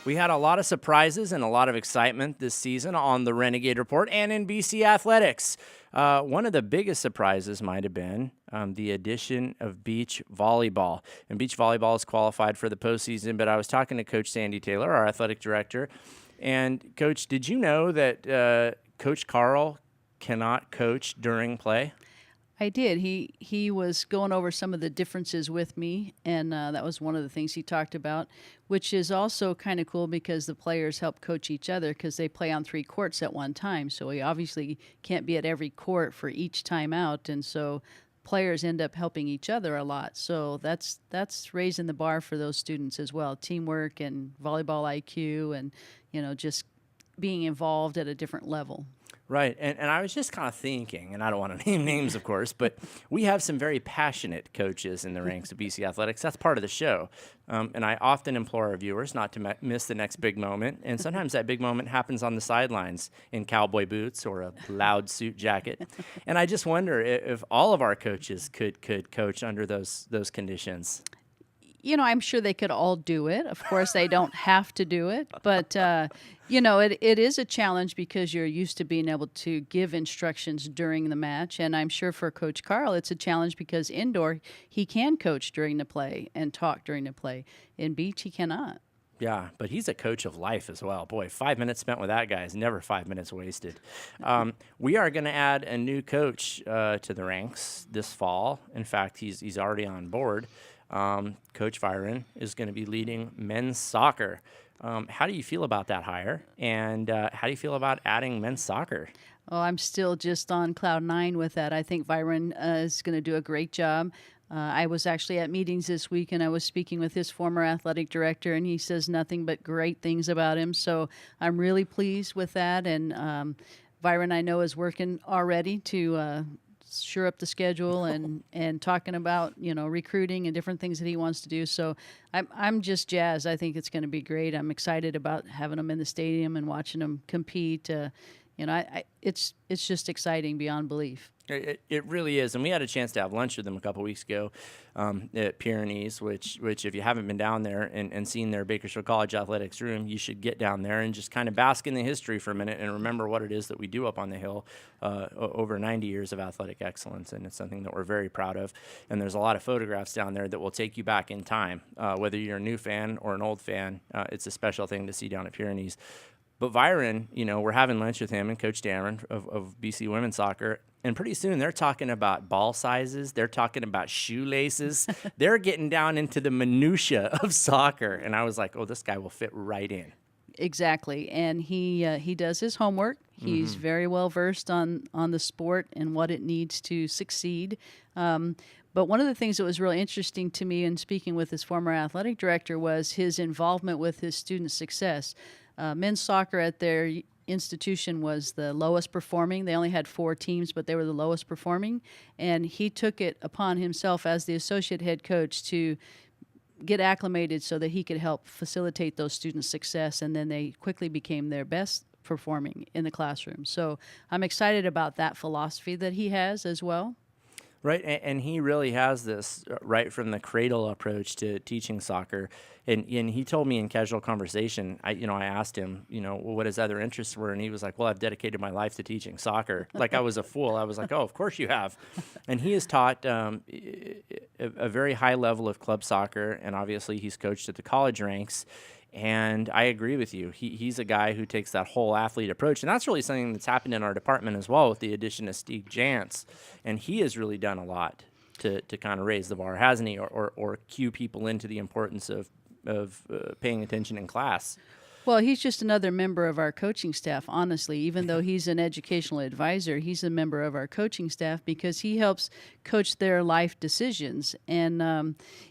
We had a lot of surprises and a lot of excitement this season on the Renegade Report and in BC Athletics. One of the biggest surprises might have been the addition of beach volleyball. And beach volleyball is qualified for the postseason, but I was talking to Coach Sandy Taylor, our athletic director. And, Coach, did you know that Coach Carl cannot coach during play? I did. He was going over some of the differences with me, and that was one of the things he talked about, which is also kind of cool because the players help coach each other because they play on 3 courts at one time. So he obviously can't be at every court for each time out, and so players end up helping each other a lot. So that's raising the bar for those students as well. Teamwork and volleyball IQ, and just being involved at a different level. Right. And I was just kind of thinking, and I don't want to name names, of course, but we have some very passionate coaches in the ranks of BC Athletics. That's part of the show. And I often implore our viewers not to miss the next big moment. And sometimes that big moment happens on the sidelines in cowboy boots or a loud suit jacket. And I just wonder if all of our coaches could coach under those conditions. I'm sure they could all do it. Of course, they don't have to do it. But, it is a challenge because you're used to being able to give instructions during the match. And I'm sure for Coach Carl, it's a challenge because indoor, he can coach during the play and talk during the play. In beach, he cannot. Yeah, but he's a coach of life as well. Boy, 5 minutes spent with that guy is never 5 minutes wasted. We are going to add a new coach to the ranks this fall. In fact, he's already on board. Coach Byron is going to be leading men's soccer. How do you feel about that hire? And how do you feel about adding men's soccer? Oh, I'm still just on cloud 9 with that. I think Byron is going to do a great job. I was actually at meetings this week, and I was speaking with his former athletic director, and he says nothing but great things about him. So I'm really pleased with that. And Byron, I know, is working already to sure up the schedule and talking about recruiting and different things that he wants to do. So I'm just jazzed. I think it's going to be great. I'm excited about having him in the stadium and watching him compete. It's just exciting beyond belief. It really is, and we had a chance to have lunch with them a couple weeks ago at Pyrenees, which if you haven't been down there and seen their Bakersfield College athletics room, you should get down there and just kind of bask in the history for a minute and remember what it is that we do up on the hill. Over 90 years of athletic excellence, and it's something that we're very proud of. And there's a lot of photographs down there that will take you back in time. Whether you're a new fan or an old fan, it's a special thing to see down at Pyrenees. But Byron, we're having lunch with him and Coach Darren of BC Women's Soccer, and pretty soon they're talking about ball sizes. They're talking about shoelaces. They're getting down into the minutia of soccer. And I was like, oh, this guy will fit right in. Exactly. And he does his homework. He's very well versed on the sport and what it needs to succeed. But one of the things that was really interesting to me in speaking with his former athletic director was his involvement with his student success. Men's soccer at their institution was the lowest performing. They only had 4 teams, but they were the lowest performing. And he took it upon himself as the associate head coach to get acclimated so that he could help facilitate those students' success. And then they quickly became their best performing in the classroom. So I'm excited about that philosophy that he has as well. Right, and he really has this right from the cradle approach to teaching soccer. And he told me in casual conversation, I asked him, what his other interests were, and he was like, well, I've dedicated my life to teaching soccer. Like I was a fool. I was like, oh, of course you have. And he has taught a very high level of club soccer, and obviously he's coached at the college ranks. And I agree with you. He's a guy who takes that whole athlete approach. And that's really something that's happened in our department as well with the addition of Steve Jantz. And he has really done a lot to kind of raise the bar, hasn't he? Or cue people into the importance of paying attention in class. Well, he's just another member of our coaching staff, honestly. Even though he's an educational advisor, he's a member of our coaching staff because he helps coach their life decisions. And,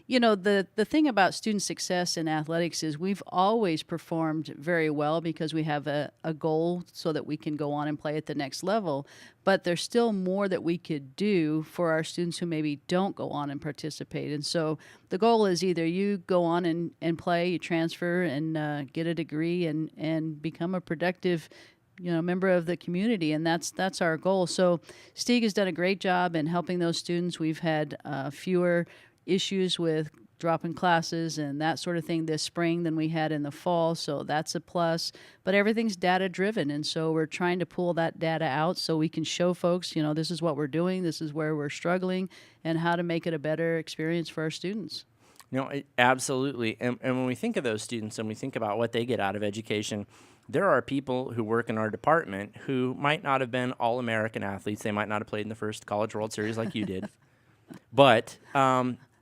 the thing about student success in athletics is we've always performed very well because we have a goal so that we can go on and play at the next level. But there's still more that we could do for our students who maybe don't go on and participate. And so the goal is either you go on and play, you transfer and get a degree and become a productive member of the community, and that's our goal. So Stieg has done a great job in helping those students. We've had fewer issues with dropping classes and that sort of thing this spring than we had in the fall, so that's a plus. But everything's data driven, and so we're trying to pull that data out so we can show folks, this is what we're doing, this is where we're struggling, and how to make it a better experience for our students. Absolutely. And when we think of those students and we think about what they get out of education, there are people who work in our department who might not have been All-American athletes. They might not have played in the first College World Series like you did. But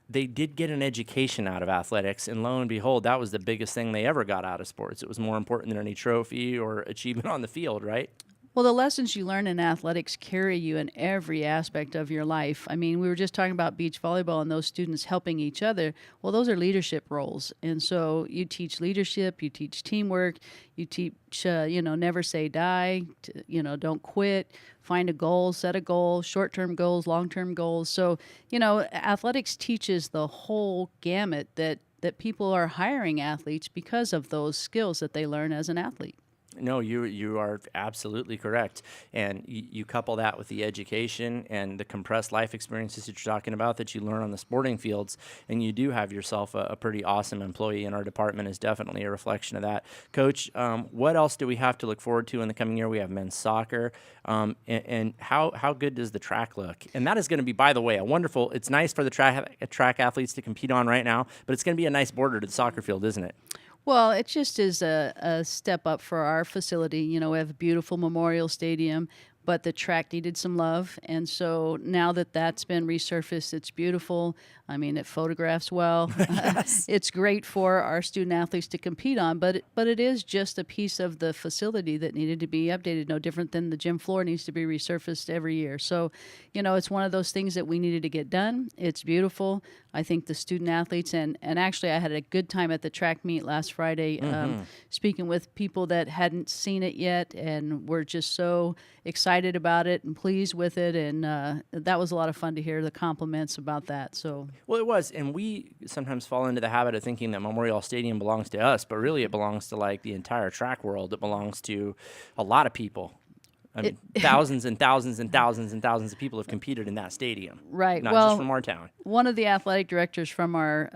they did get an education out of athletics, and lo and behold, that was the biggest thing they ever got out of sports. It was more important than any trophy or achievement on the field, right? Well, the lessons you learn in athletics carry you in every aspect of your life. I mean, we were just talking about beach volleyball and those students helping each other. Well, those are leadership roles. And so you teach leadership, you teach teamwork, you teach, never say die, don't quit, find a goal, set a goal, short-term goals, long-term goals. So, athletics teaches the whole gamut that people are hiring athletes because of those skills that they learn as an athlete. No, you are absolutely correct. And you couple that with the education and the compressed life experiences that you're talking about that you learn on the sporting fields, and you do have yourself a pretty awesome employee in our department is definitely a reflection of that. Coach, what else do we have to look forward to in the coming year? We have men's soccer. And how good does the track look? And that is going to be, by the way, it's nice for the track athletes to compete on right now, but it's going to be a nice border to the soccer field, isn't it? Well, it just is a step up for our facility. We have a beautiful memorial stadium, but the track needed some love. And so now that that's been resurfaced, it's beautiful. I mean, it photographs well. Yes. It's great for our student athletes to compete on, but it is just a piece of the facility that needed to be updated, no different than the gym floor needs to be resurfaced every year. So, it's one of those things that we needed to get done. It's beautiful. I think the student athletes, and actually I had a good time at the track meet last Friday, speaking with people that hadn't seen it yet and were just so excited about it and pleased with it. And that was a lot of fun to hear the compliments about that. So. Well, it was, and we sometimes fall into the habit of thinking that Memorial Stadium belongs to us, but really it belongs to like the entire track world. It belongs to a lot of people. I mean, thousands and thousands and thousands and thousands of people have competed in that stadium. Right. Not just from our town. One of the athletic directors from our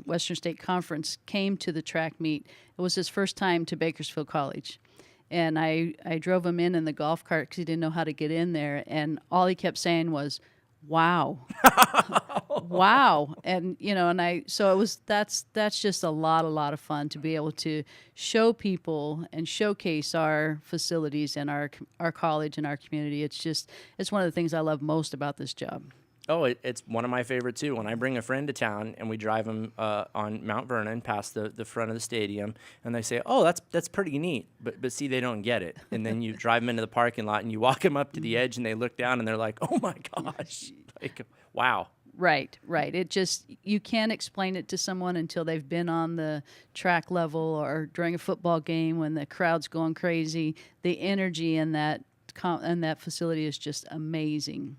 Western State Conference came to the track meet. It was his first time to Bakersfield College. And I drove him in the golf cart because he didn't know how to get in there. And all he kept saying was, wow. Wow. And that's just a lot of fun to be able to show people and showcase our facilities and our college and our community. It's one of the things I love most about this job. Oh, it's one of my favorite too. When I bring a friend to town and we drive them on Mount Vernon past the front of the stadium, and they say, "Oh, that's pretty neat," but see, they don't get it. And then you drive them into the parking lot and you walk them up to the edge, and they look down and they're like, "Oh my gosh!" Like, wow. Right. You can't explain it to someone until they've been on the track level or during a football game when the crowd's going crazy. The energy in that facility is just amazing.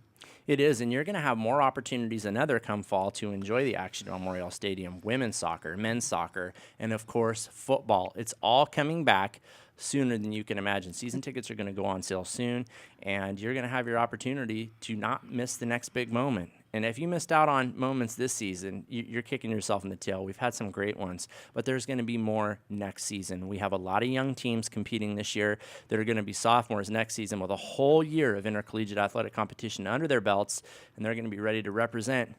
It is, and you're going to have more opportunities than ever come fall to enjoy the action at Memorial Stadium. Women's soccer, men's soccer, and of course, football. It's all coming back sooner than you can imagine. Season tickets are going to go on sale soon, and you're going to have your opportunity to not miss the next big moment. And if you missed out on moments this season, you're kicking yourself in the tail. We've had some great ones, but there's going to be more next season. We have a lot of young teams competing this year that are going to be sophomores next season with a whole year of intercollegiate athletic competition under their belts, and they're going to be ready to represent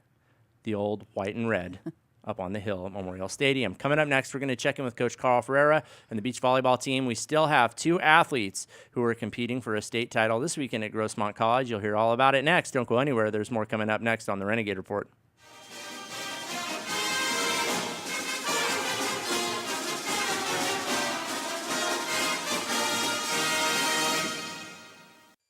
the old white and red up on the hill at Memorial Stadium. Coming up next, we're going to check in with Coach Carl Ferreira and the beach volleyball team. We still have two athletes who are competing for a state title this weekend at Grossmont College. You'll hear all about it next. Don't go anywhere. There's more coming up next on the Renegade Report.